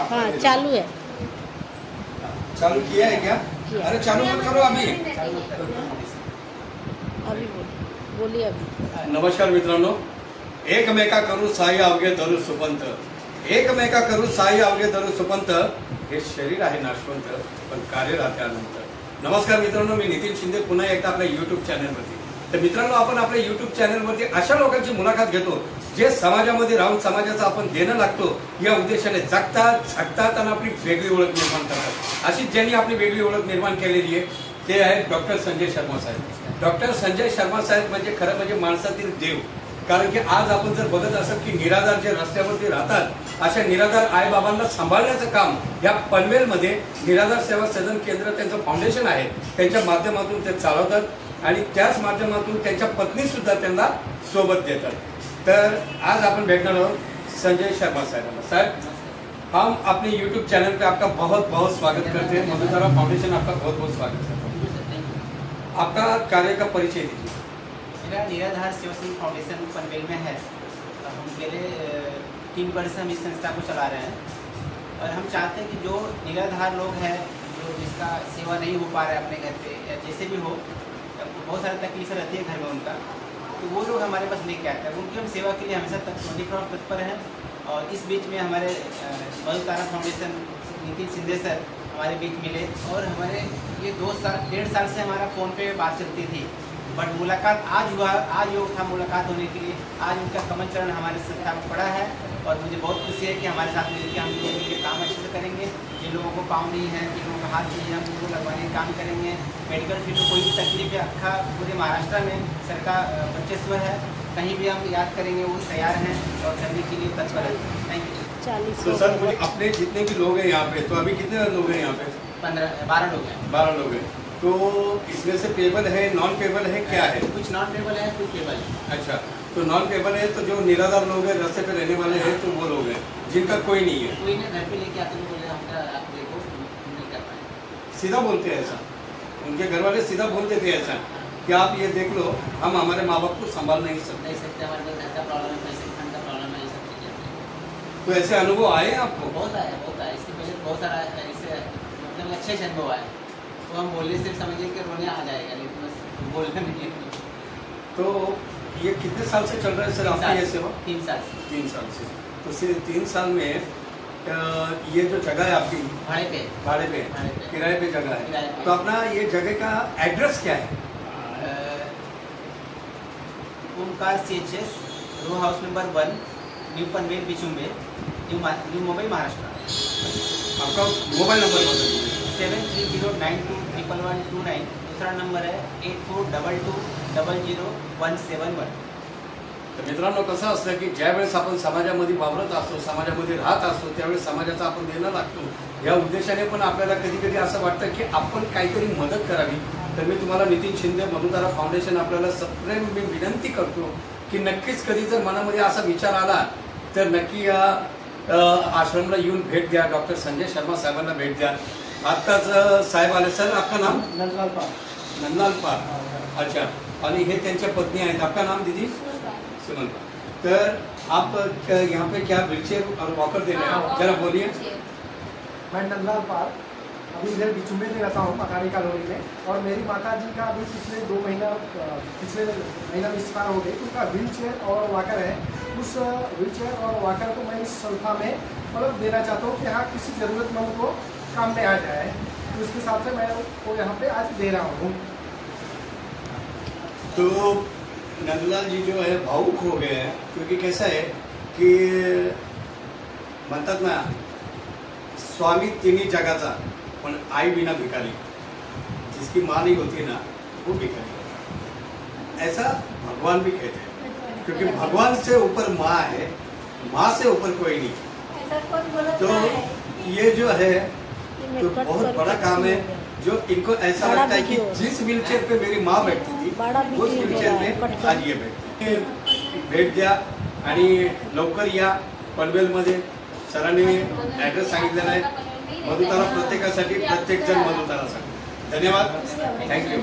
हाँ चालू है। चालू किया है क्या? अरे चालू मत करो अभी। अभी बोलिए अभी। नमस्कार मित्रांनो, एकमेका करू साई अवघे धरू सुपंत, एकमेका करू साई अवघे धरू सुपंत, हे शरीर आहे नाशवंत पण कार्य राहते अनंत। नमस्कार मित्रांनो, मी नितीन शिंदे पुन्हा एकदा आपल्या यूट्यूब चॅनलवरती। तर मित्रांनो, आपण आपल्या यूट्यूब चॅनलवरती अशा लोकांची मुलाखत घेतो जे समाजामध्ये राहून समाजाचं आपण देणं लागतो या उद्देशाने जगतात, झटतात आणि आपली वेगळी ओळख निर्माण करतात। अशी ज्यांनी आपली वेगळी ओळख निर्माण केलेली आहे ते आहेत डॉक्टर संजय शर्मा साहेब। डॉक्टर संजय शर्मा साहेब म्हणजे खरं म्हणजे माणसातील देव। कारण की आज आपण जर बघत असाल की निराधार जे रस्त्यावरती राहतात अशा निराधार आई बाबांना सांभाळण्याचं काम या पनवेलमध्ये निराधार सेवा सदन केंद्र त्यांचं फाउंडेशन आहे, त्यांच्या माध्यमातून ते चालवतात आणि त्याच माध्यमातून त्यांच्या पत्नी सुद्धा त्यांना सोबत देतात। तर आज आपण भेटणार आहोत संजय शर्मा साहेबांना। साहब, हम अपने यूट्यूब चैनल पे आपका बहुत बहुत स्वागत करते हैं। मधुतारा फाउंडेशन आपका बहुत बहुत स्वागत करता है। आपका कार्य का परिचय दीजिए। मेरा निराधार सेवा सदन फाउंडेशन पनवेल में है। हम पहले 3 वर्ष हम इस संस्था को चला रहे हैं और हम चाहते हैं कि जो निराधार लोग हैं, जो जिसका सेवा नहीं हो पा रहा है अपने घर पे या जैसे भी हो, बहुत सारी तकलीफें रहती है घर में उनका, तो वो लोग हमारे पास लेके आते हैं। उनकी हम सेवा के लिए हमेशा 24 आवर तत्पर हैं। और इस बीच में हमारे मधुतारा फाउंडेशन नितिन शिंदे सर हमारे बीच मिले और हमारे ये 1.5 साल से हमारा फ़ोन पे बात चलती थी, बट मुलाकात आज हुआ, आज योग था मुलाकात होने के लिए। आज उनका कमल चरण हमारे संस्था में पड़ा है और मुझे बहुत खुशी है कि हमारे साथ मिलकर हम लोग मिलकर काम अच्छे से करेंगे। जिन लोगों को पाँव नहीं है, जिन लोगों का हाथ नहीं है, हम उनको लगवाने का काम करेंगे। मेडिकल फील्ड में कोई भी तकलीफ है, अखा पूरे महाराष्ट्र में सरकार वर्चस्व है, कहीं भी हम याद करेंगे वो तैयार हैं और करने के लिए तत्पर है। Thank you. 40 तो सर, मुझे अपने जितने भी लोग हैं यहाँ पे, तो अभी कितने लोग हैं यहाँ पे? 12 लोग हैं। 12 लोग हैं। तो इसमें से पेबल है, नॉन पेबल है, क्या है? कुछ नॉन पेबल है, कुछ पेबल है। अच्छा, तो नॉन पेबल है तो जो निराधार लोग हैं, रास्ते पे रहने वाले हैं, तो वो लोग हैं जिनका कोई नहीं है। कोई नहीं, घर पे लेके आते हैं, बोले आप देखो नहीं कर पाए। सीधा बोलते हैं ऐसा, उनके घर वाले सीधा बोल देते हैं ऐसा कि आप ये देख लो, हम हमारे माँ बाप को संभाल नहीं सकते, हमारे पास घर का प्रॉब्लम है, पैसे खाने का प्रॉब्लम है, ये सब चीज़ें। तो ऐसे अनुभव आए हैं आपको? बहुत आया, बहुत आया। इसके पहले बहुत सारा ऐसे मतलब अच्छे अनुभव आए, तो हम बोलने से समझिए कि रोने आ जाएगा, लेकिन बस बोलना नहीं है। तो ये कितने साल से चल रहा है सर आपकी ये सेवा? 3 साल। 3 साल से। तो सिर्फ 3 साल में ये जो जगह है आपकी भाड़े पे किराए पे जगह है, तो अपना ये जगह का एड्रेस क्या है? Omkar CHS, row house number 1, new Panvel Bichumbe, new Mumbai Maharashtra. आपका मोबाइल नंबर बता दीजिए। 7302921129। दूसरा नंबर है 8422000171। तर मित्रांनो, कसं असतं की ज्यावेळेस आपण समाजामध्ये वावरत असतो, समाजामध्ये राहत असतो, त्यावेळेस समाजाचं आपण देणं लागतो। या उद्देशाने पण आपल्याला कधी कधी असं वाटतं की आपण काहीतरी मदत करावी। तर मी तुम्हाला नितीन शिंदे मधुतारा फाउंडेशन आपल्याला सप्रेम मी विनंती करतो की नक्कीच कधी जर मनामध्ये असा विचार आला तर नक्की या आश्रमला येऊन भेट द्या, डॉक्टर संजय शर्मा साहेबांना भेट द्या। आत्ताच साहेब आले। सर, आपका नाम? नंदलाल पाल। नंदलाल पाल, अच्छा। आणि हे त्यांच्या पत्नी आहेत। आपका नाम दीदी? सुमन पाल। तर आप यहाँ पे क्या व्हीलचेयर और वॉकर दे रहे हैं, जरा बोलिए। मैं नंदलाल पाल, अभी इधर बिचुंबे में रहता हूँ, पकाड़ी कॉलोनी में। और मेरी माता जी का अभी पिछले महीना में एक्सपायर हो गई। उनका व्हीलचेयर और वॉकर है। उस व्हीलचेयर और वॉकर को मैं इस संस्था में मतलब देना चाहता हूँ कि हाँ किसी ज़रूरतमंद को काम में आ जाए, तो उसके हिसाब से मैं वो यहाँ पे आज दे रहा हूँ। तो नंदलाल जी जो है भावुक हो गए हैं, क्योंकि कैसा है कि म्हणतात ना, स्वामी तिन्ही जगाचा पण आई बिना भिकारी, जिसकी माँ नहीं होती ना वो भिखारी होता है। ऐसा भगवान भी कहते हैं, क्योंकि भगवान से ऊपर माँ है, माँ से ऊपर कोई नहीं। तो ये जो है तो बहुत बड़ा काम है। जो इनको ऐसा लगता है कि जिस व्हीलचेयर पे मेरी माँ बैठती थी उस व्हीलचेयर में आज ये बैठते। भेट द्या आणि लवकर या पनवेलमध्ये। सरांनी ॲड्रेस सांगितलेला आहे। मधुतारा प्रत्येकासाठी, प्रत्येक जण मधुतारासाठी। धन्यवाद, थँक्यू।